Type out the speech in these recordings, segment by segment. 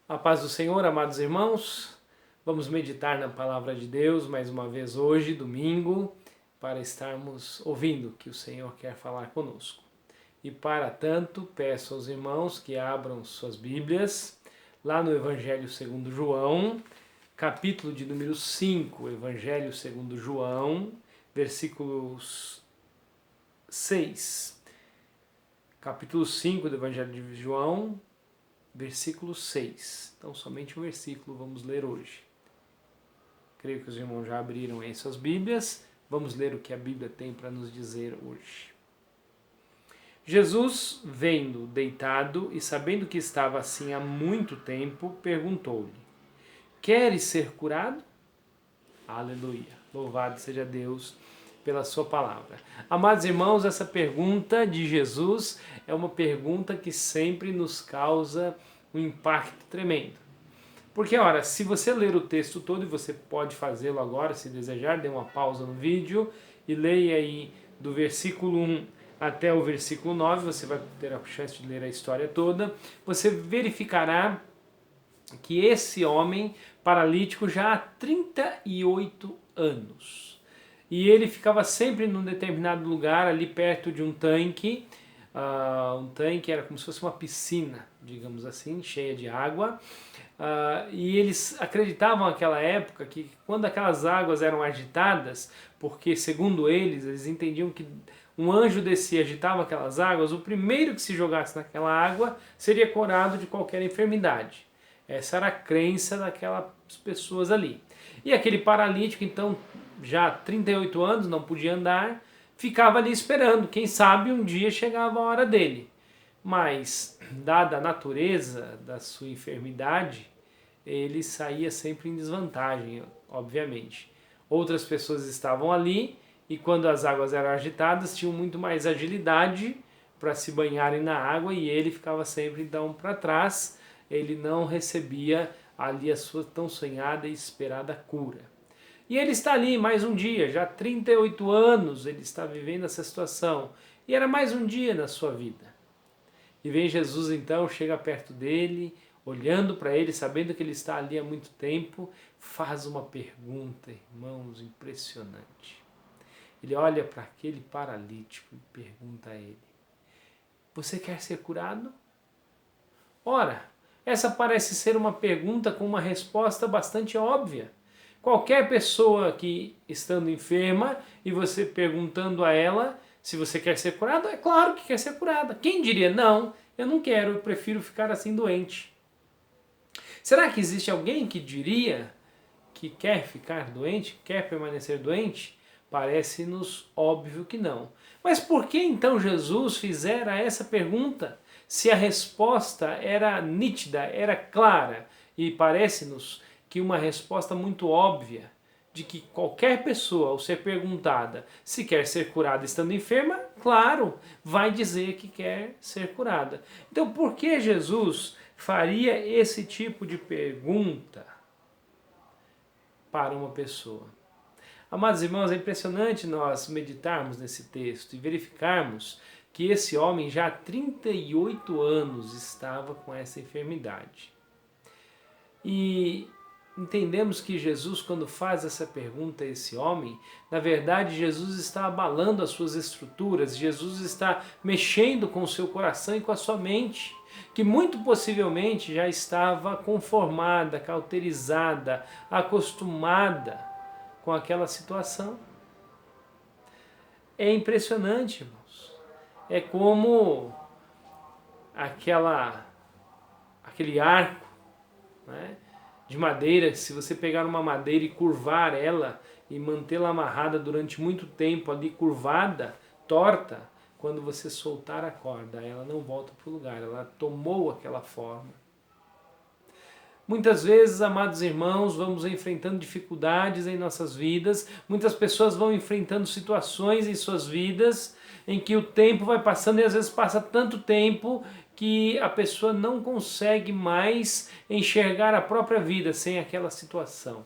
A paz do Senhor, amados irmãos, vamos meditar na palavra de Deus mais uma vez hoje, domingo, para estarmos ouvindo o que o Senhor quer falar conosco. E para tanto, peço aos irmãos que abram suas Bíblias, lá no Evangelho segundo João, capítulo de número 5, Evangelho segundo João, versículos 6. Capítulo 5 do Evangelho de João, versículo 6. Então, somente um versículo vamos ler hoje. Creio que os irmãos já abriram aí suas Bíblias. Vamos ler o que a Bíblia tem para nos dizer hoje. Jesus, vendo deitado e sabendo que estava assim há muito tempo, perguntou-lhe: Queres ser curado? Aleluia! Louvado seja Deus pela sua palavra. Amados irmãos, essa pergunta de Jesus é uma pergunta que sempre nos causa um impacto tremendo. Porque, ora, se você ler o texto todo, e você pode fazê-lo agora, se desejar, dê uma pausa no vídeo e leia aí do versículo 1 até o versículo 9, você vai ter a chance de ler a história toda, você verificará que esse homem paralítico já há 38 anos. E ele ficava sempre num determinado lugar, ali perto de um tanque. Um tanque era como se fosse uma piscina, digamos assim, cheia de água. E eles acreditavam naquela época que quando aquelas águas eram agitadas, porque segundo eles entendiam que um anjo descia e agitava aquelas águas, o primeiro que se jogasse naquela água seria curado de qualquer enfermidade. Essa era a crença daquelas pessoas ali. E aquele paralítico, então, já há 38 anos, não podia andar, ficava ali esperando. Quem sabe um dia chegava a hora dele. Mas, dada a natureza da sua enfermidade, ele saía sempre em desvantagem, obviamente. Outras pessoas estavam ali e quando as águas eram agitadas, tinham muito mais agilidade para se banharem na água e ele ficava sempre então para trás. Ele não recebia ali a sua tão sonhada e esperada cura. E ele está ali mais um dia, já há 38 anos ele está vivendo essa situação. E era mais um dia na sua vida. E vem Jesus então, chega perto dele, olhando para ele, sabendo que ele está ali há muito tempo, faz uma pergunta, irmãos, impressionante. Ele olha para aquele paralítico e pergunta a ele: Você quer ser curado? Ora, essa parece ser uma pergunta com uma resposta bastante óbvia. Qualquer pessoa que estando enferma e você perguntando a ela se você quer ser curado, é claro que quer ser curada. Quem diria, não, eu não quero, eu prefiro ficar assim doente. Será que existe alguém que diria que quer ficar doente, quer permanecer doente? Parece-nos óbvio que não. Mas por que então Jesus fizera essa pergunta? Se a resposta era nítida, era clara, e parece-nos que uma resposta muito óbvia, de que qualquer pessoa, ao ser perguntada se quer ser curada estando enferma, claro, vai dizer que quer ser curada. Então, por que Jesus faria esse tipo de pergunta para uma pessoa? Amados irmãos, é impressionante nós meditarmos nesse texto e verificarmos que esse homem já há 38 anos estava com essa enfermidade. E entendemos que Jesus, quando faz essa pergunta a esse homem, na verdade Jesus está abalando as suas estruturas, Jesus está mexendo com o seu coração e com a sua mente, que muito possivelmente já estava conformada, cauterizada, acostumada com aquela situação. É impressionante, irmãos. É como aquele arco, né, de madeira. Se você pegar uma madeira e curvar ela e mantê-la amarrada durante muito tempo ali curvada, torta, quando você soltar a corda, ela não volta para o lugar, ela tomou aquela forma. Muitas vezes, amados irmãos, vamos enfrentando dificuldades em nossas vidas, muitas pessoas vão enfrentando situações em suas vidas em que o tempo vai passando e às vezes passa tanto tempo que a pessoa não consegue mais enxergar a própria vida sem aquela situação.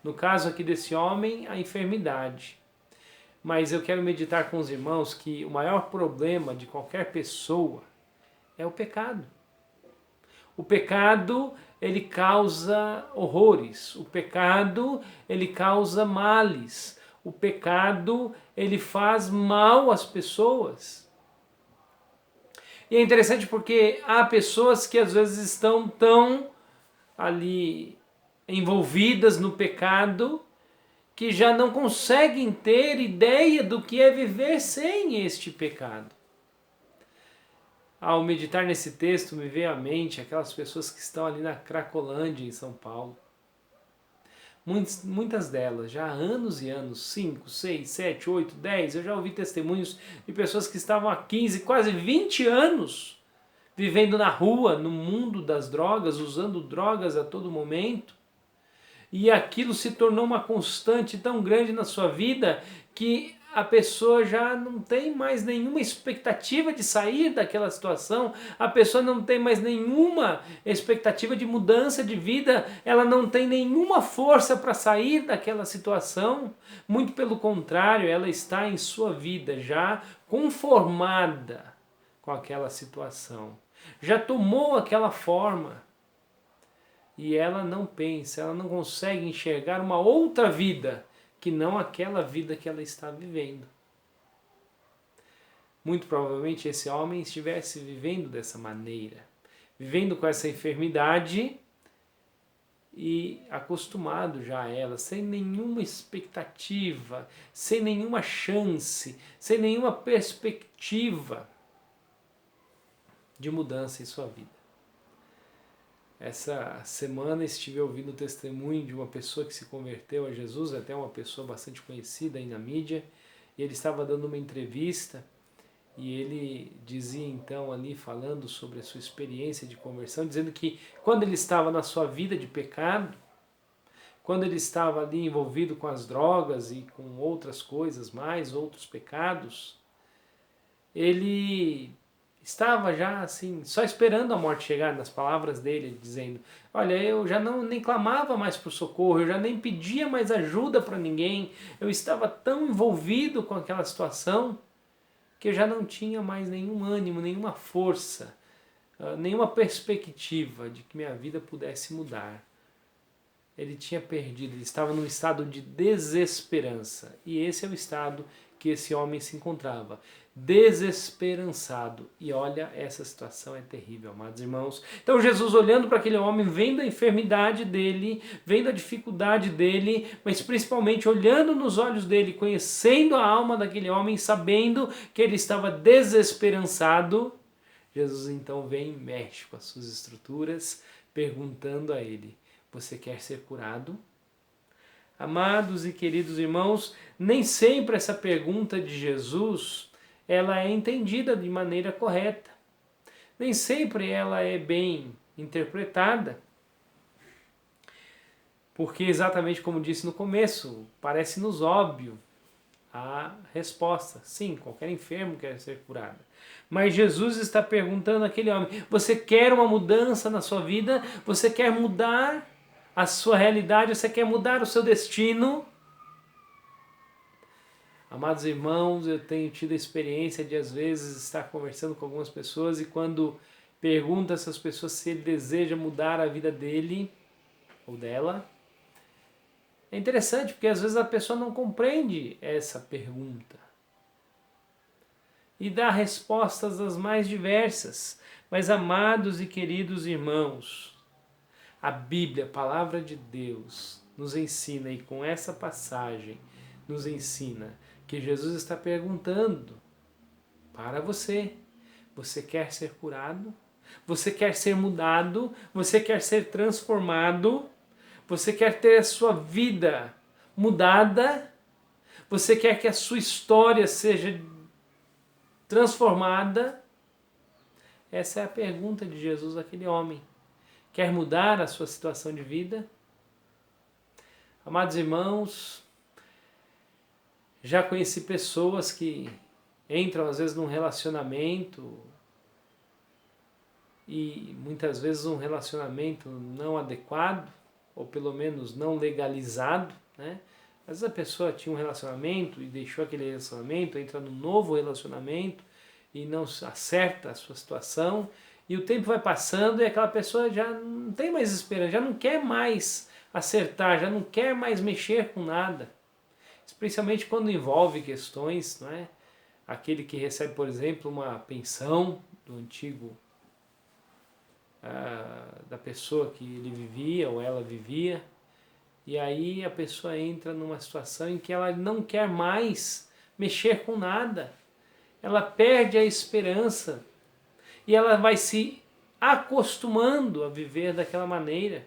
No caso aqui desse homem, a enfermidade. Mas eu quero meditar com os irmãos que o maior problema de qualquer pessoa é o pecado. O pecado, ele causa horrores. O pecado, ele causa males. O pecado, ele faz mal às pessoas. E é interessante porque há pessoas que às vezes estão tão ali envolvidas no pecado que já não conseguem ter ideia do que é viver sem este pecado. Ao meditar nesse texto, me veio à mente aquelas pessoas que estão ali na Cracolândia, em São Paulo. Muitas delas, já há anos e anos, 5, 6, 7, 8, 10, eu já ouvi testemunhos de pessoas que estavam há 15, quase 20 anos vivendo na rua, no mundo das drogas, usando drogas a todo momento. E aquilo se tornou uma constante tão grande na sua vida que a pessoa já não tem mais nenhuma expectativa de sair daquela situação, a pessoa não tem mais nenhuma expectativa de mudança de vida, ela não tem nenhuma força para sair daquela situação, muito pelo contrário, ela está em sua vida já conformada com aquela situação, já tomou aquela forma. E ela não pensa, ela não consegue enxergar uma outra vida que não aquela vida que ela está vivendo. Muito provavelmente esse homem estivesse vivendo dessa maneira, vivendo com essa enfermidade e acostumado já a ela, sem nenhuma expectativa, sem nenhuma chance, sem nenhuma perspectiva de mudança em sua vida. Essa semana estive ouvindo o testemunho de uma pessoa que se converteu a Jesus, até uma pessoa bastante conhecida aí na mídia, e ele estava dando uma entrevista e ele dizia então ali, falando sobre a sua experiência de conversão, dizendo que quando ele estava na sua vida de pecado, quando ele estava ali envolvido com as drogas e com outras coisas mais, outros pecados, ele estava já assim, só esperando a morte chegar, nas palavras dele, dizendo, olha, eu já nem clamava mais por socorro, eu já nem pedia mais ajuda para ninguém, eu estava tão envolvido com aquela situação que eu já não tinha mais nenhum ânimo, nenhuma força, nenhuma perspectiva de que minha vida pudesse mudar. Ele tinha perdido, ele estava num estado de desesperança, e esse é o estado que esse homem se encontrava, desesperançado. E olha, essa situação é terrível, amados irmãos. Então Jesus, olhando para aquele homem, vendo a enfermidade dele, vendo a dificuldade dele, mas principalmente olhando nos olhos dele, conhecendo a alma daquele homem, sabendo que ele estava desesperançado, Jesus então vem e mexe com as suas estruturas, perguntando a ele, você quer ser curado? Amados e queridos irmãos, nem sempre essa pergunta de Jesus ela é entendida de maneira correta. Nem sempre ela é bem interpretada. Porque exatamente como disse no começo, parece-nos óbvio a resposta. Sim, qualquer enfermo quer ser curado. Mas Jesus está perguntando àquele homem, você quer uma mudança na sua vida? Você quer mudar a sua realidade? Você quer mudar o seu destino? Amados irmãos, eu tenho tido a experiência de às vezes estar conversando com algumas pessoas e quando pergunto a essas pessoas se ele deseja mudar a vida dele ou dela, é interessante porque às vezes a pessoa não compreende essa pergunta e dá respostas das mais diversas. Mas amados e queridos irmãos, a Bíblia, a palavra de Deus, nos ensina, e com essa passagem nos ensina, que Jesus está perguntando para você, você quer ser curado? Você quer ser mudado? Você quer ser transformado? Você quer ter a sua vida mudada? Você quer que a sua história seja transformada? Essa é a pergunta de Jesus àquele homem. Quer mudar a sua situação de vida? Amados irmãos, já conheci pessoas que entram às vezes num relacionamento e muitas vezes um relacionamento não adequado, ou pelo menos não legalizado, né? Às vezes a pessoa tinha um relacionamento e deixou aquele relacionamento, entra num novo relacionamento e não acerta a sua situação E o tempo vai passando e aquela pessoa já não tem mais esperança, já não quer mais acertar, já não quer mais mexer com nada. Especialmente quando envolve questões, não é? Aquele que recebe, por exemplo, uma pensão do antigo, da pessoa que ele vivia ou ela vivia, e aí a pessoa entra numa situação em que ela não quer mais mexer com nada, ela perde a esperança e ela vai se acostumando a viver daquela maneira,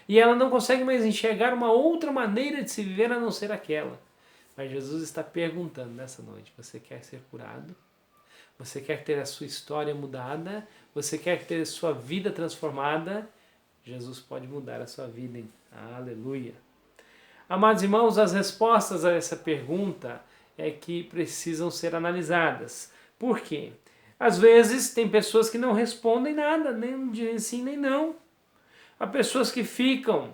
e ela não consegue mais enxergar uma outra maneira de se viver a não ser aquela. Mas Jesus está perguntando nessa noite: você quer ser curado? Você quer ter a sua história mudada? Você quer ter a sua vida transformada? Jesus pode mudar a sua vida, hein? Aleluia! Amados irmãos, as respostas a essa pergunta é que precisam ser analisadas. Por quê? Às vezes tem pessoas que não respondem nada, nem dizem sim nem não. Há pessoas que ficam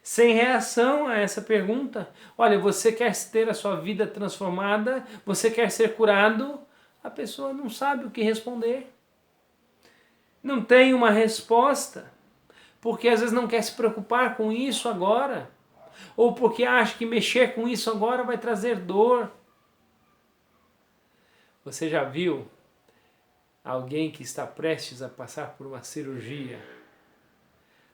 sem reação a essa pergunta. Olha, você quer ter a sua vida transformada? Você quer ser curado? A pessoa não sabe o que responder. Não tem uma resposta, porque às vezes não quer se preocupar com isso agora, ou porque acha que mexer com isso agora vai trazer dor. Você já viu alguém que está prestes a passar por uma cirurgia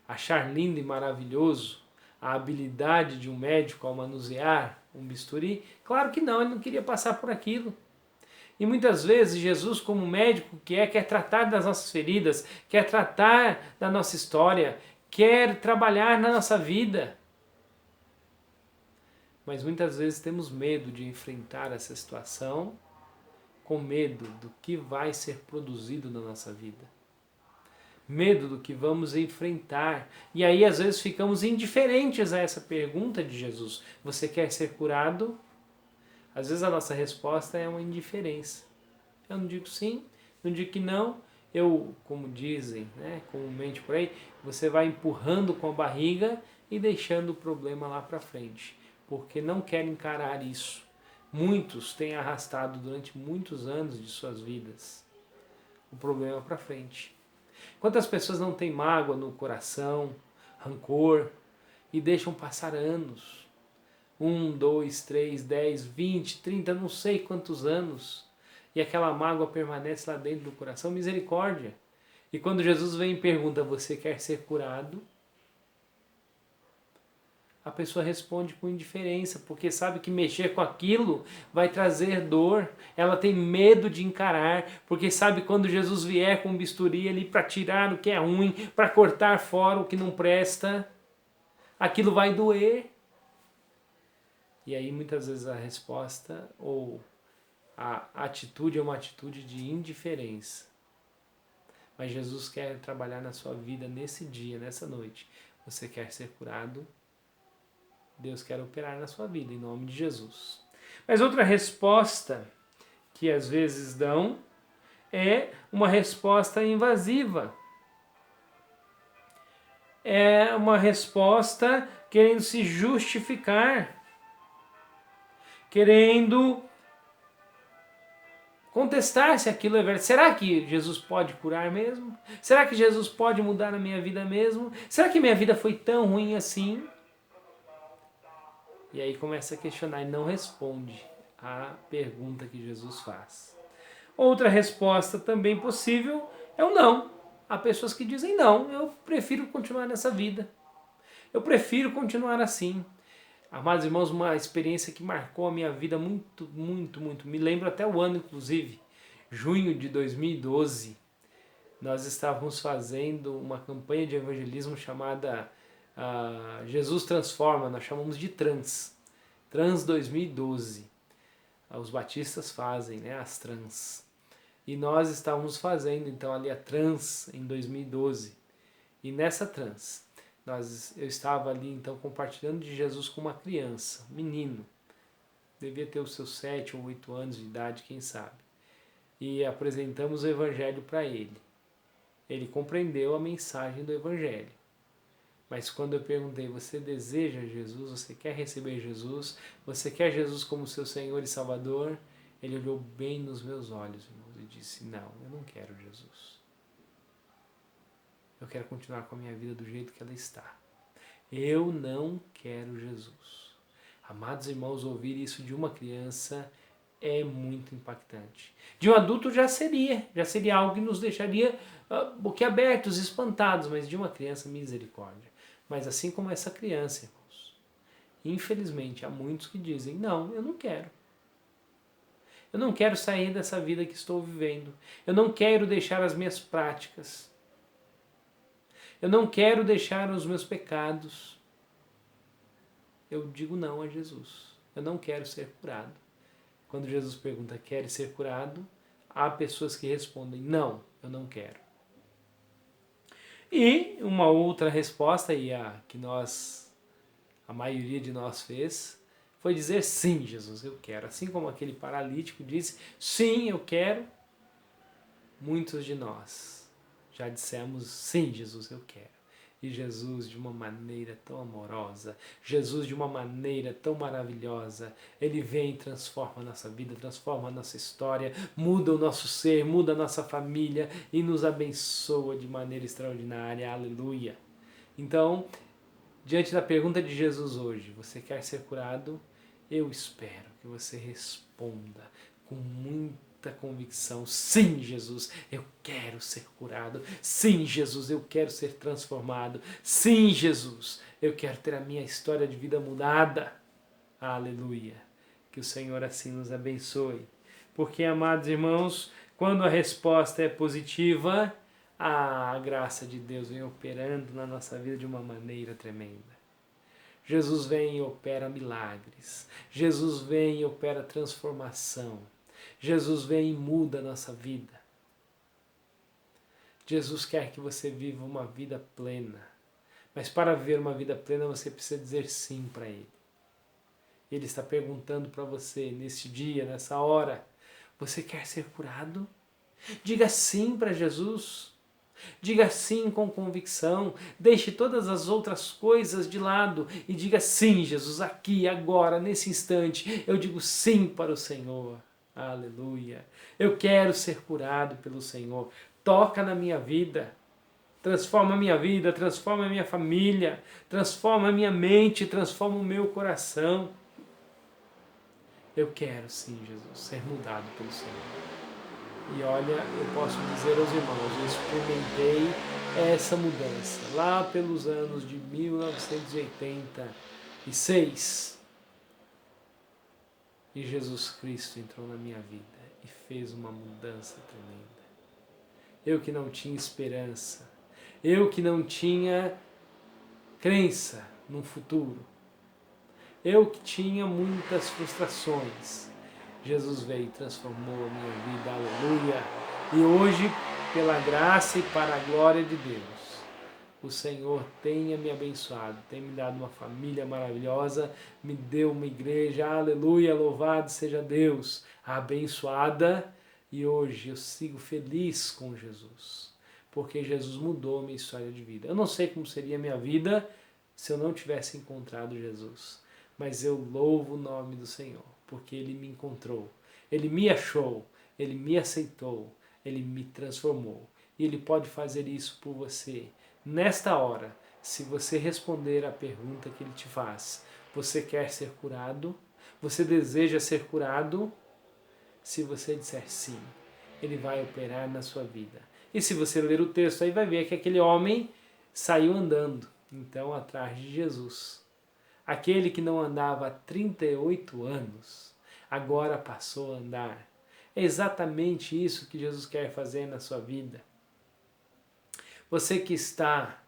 achar lindo e maravilhoso a habilidade de um médico ao manusear um bisturi? Claro que não, ele não queria passar por aquilo. E muitas vezes Jesus, como médico que é, quer tratar das nossas feridas, quer tratar da nossa história, quer trabalhar na nossa vida. Mas muitas vezes temos medo de enfrentar essa situação, com medo do que vai ser produzido na nossa vida. Medo do que vamos enfrentar. E aí às vezes ficamos indiferentes a essa pergunta de Jesus: você quer ser curado? Às vezes a nossa resposta é uma indiferença. Eu não digo sim, não digo que não. Eu, como dizem, né, comumente por aí, você vai empurrando com a barriga e deixando o problema lá para frente, porque não quer encarar isso. Muitos têm arrastado durante muitos anos de suas vidas o problema para frente. Quantas pessoas não têm mágoa no coração, rancor, e deixam passar anos? 1, 2, 3, 10, 20, 30, não sei quantos anos. E aquela mágoa permanece lá dentro do coração. Misericórdia. E quando Jesus vem e pergunta: você quer ser curado? A pessoa responde com indiferença, porque sabe que mexer com aquilo vai trazer dor. Ela tem medo de encarar, porque sabe que quando Jesus vier com um bisturi ali para tirar o que é ruim, para cortar fora o que não presta, aquilo vai doer. E aí muitas vezes a resposta ou a atitude é uma atitude de indiferença. Mas Jesus quer trabalhar na sua vida nesse dia, nessa noite. Você quer ser curado? Deus quer operar na sua vida, em nome de Jesus. Mas outra resposta que às vezes dão é uma resposta invasiva. É uma resposta querendo se justificar, querendo contestar se aquilo é verdade. Será que Jesus pode curar mesmo? Será que Jesus pode mudar a minha vida mesmo? Será que minha vida foi tão ruim assim? E aí começa a questionar e não responde à pergunta que Jesus faz. Outra resposta também possível é o não. Há pessoas que dizem: não, eu prefiro continuar nessa vida. Eu prefiro continuar assim. Amados irmãos, uma experiência que marcou a minha vida muito, muito, muito. Me lembro até o ano, inclusive, junho de 2012. Nós estávamos fazendo uma campanha de evangelismo chamada Jesus Transforma, nós chamamos de Trans 2012. Os batistas fazem, né, as Trans. E nós estávamos fazendo então ali a Trans em 2012. E nessa Trans, eu estava ali então compartilhando de Jesus com uma criança, um menino. Devia ter os seus 7 ou 8 anos de idade, quem sabe. E apresentamos o Evangelho para ele. Ele compreendeu a mensagem do Evangelho. Mas quando eu perguntei: você deseja Jesus? Você quer receber Jesus? Você quer Jesus como seu Senhor e Salvador? Ele olhou bem nos meus olhos, irmãos, e disse: não, eu não quero Jesus. Eu quero continuar com a minha vida do jeito que ela está. Eu não quero Jesus. Amados irmãos, ouvir isso de uma criança é muito impactante. De um adulto já seria algo que nos deixaria boquiabertos, espantados, mas de uma criança, misericórdia. Mas assim como essa criança, irmãos, infelizmente há muitos que dizem, não, eu não quero. Eu não quero sair dessa vida que estou vivendo. Eu não quero deixar as minhas práticas. Eu não quero deixar os meus pecados. Eu digo não a Jesus. Eu não quero ser curado. Quando Jesus pergunta, quer ser curado? Há pessoas que respondem, não, eu não quero. E uma outra resposta, e a maioria de nós fez, foi dizer sim, Jesus, eu quero. Assim como aquele paralítico disse, sim, eu quero. Muitos de nós já dissemos, sim, Jesus, eu quero. E Jesus, de uma maneira tão amorosa, Jesus, de uma maneira tão maravilhosa, Ele vem e transforma a nossa vida, transforma a nossa história, muda o nosso ser, muda a nossa família e nos abençoa de maneira extraordinária. Aleluia! Então, diante da pergunta de Jesus hoje, você quer ser curado? Eu espero que você responda com muita convicção. Sim, Jesus, eu quero ser curado. Sim, Jesus, eu quero ser transformado. Sim, Jesus, eu quero ter a minha história de vida mudada. Aleluia. Que o Senhor assim nos abençoe. Porque, amados irmãos, quando a resposta é positiva, a graça de Deus vem operando na nossa vida de uma maneira tremenda. Jesus vem e opera milagres. Jesus vem e opera transformação. Jesus vem e muda a nossa vida. Jesus quer que você viva uma vida plena. Mas para viver uma vida plena você precisa dizer sim para Ele. Ele está perguntando para você nesse dia, nessa hora, você quer ser curado? Diga sim para Jesus. Diga sim com convicção, deixe todas as outras coisas de lado e diga sim, Jesus, aqui, agora, nesse instante, eu digo sim para o Senhor. Aleluia. Eu quero ser curado pelo Senhor. Toca na minha vida. Transforma a minha vida, transforma a minha família, transforma a minha mente, transforma o meu coração. Eu quero sim, Jesus, ser mudado pelo Senhor. E olha, eu posso dizer aos irmãos, eu experimentei essa mudança lá pelos anos de 1986. E Jesus Cristo entrou na minha vida e fez uma mudança tremenda. Eu que não tinha esperança, eu que não tinha crença no futuro, eu que tinha muitas frustrações, Jesus veio e transformou a minha vida, aleluia. E hoje, pela graça e para a glória de Deus, o Senhor tenha me abençoado, tem me dado uma família maravilhosa, me deu uma igreja, aleluia, louvado seja Deus, abençoada. E hoje eu sigo feliz com Jesus, porque Jesus mudou a minha história de vida. Eu não sei como seria a minha vida se eu não tivesse encontrado Jesus, mas eu louvo o nome do Senhor, porque Ele me encontrou, Ele me achou, Ele me aceitou, Ele me transformou. E Ele pode fazer isso por você. Nesta hora, se você responder à pergunta que Ele te faz, você quer ser curado? Você deseja ser curado? Se você disser sim, Ele vai operar na sua vida. E se você ler o texto aí, vai ver que aquele homem saiu andando, então, atrás de Jesus. Aquele que não andava há 38 anos, agora passou a andar. É exatamente isso que Jesus quer fazer na sua vida. Você que está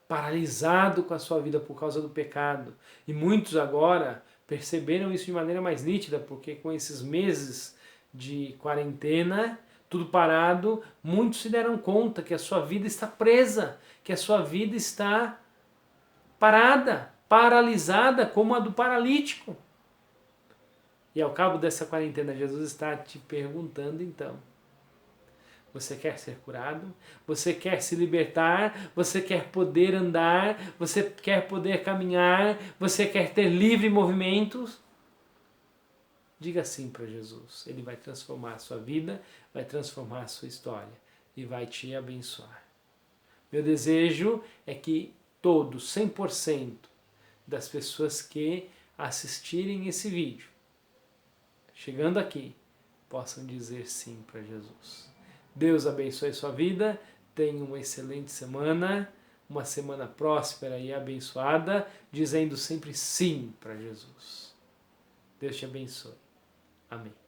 paralisado com a sua vida por causa do pecado, e muitos agora perceberam isso de maneira mais nítida, porque com esses meses de quarentena, tudo parado, muitos se deram conta que a sua vida está presa, que a sua vida está parada, paralisada como a do paralítico. E ao cabo dessa quarentena, Jesus está te perguntando então, você quer ser curado? Você quer se libertar? Você quer poder andar? Você quer poder caminhar? Você quer ter livre movimentos? Diga sim para Jesus. Ele vai transformar a sua vida, vai transformar a sua história e vai te abençoar. Meu desejo é que todos, 100% das pessoas que assistirem esse vídeo, chegando aqui, possam dizer sim para Jesus. Deus abençoe sua vida, tenha uma excelente semana, uma semana próspera e abençoada, dizendo sempre sim para Jesus. Deus te abençoe. Amém.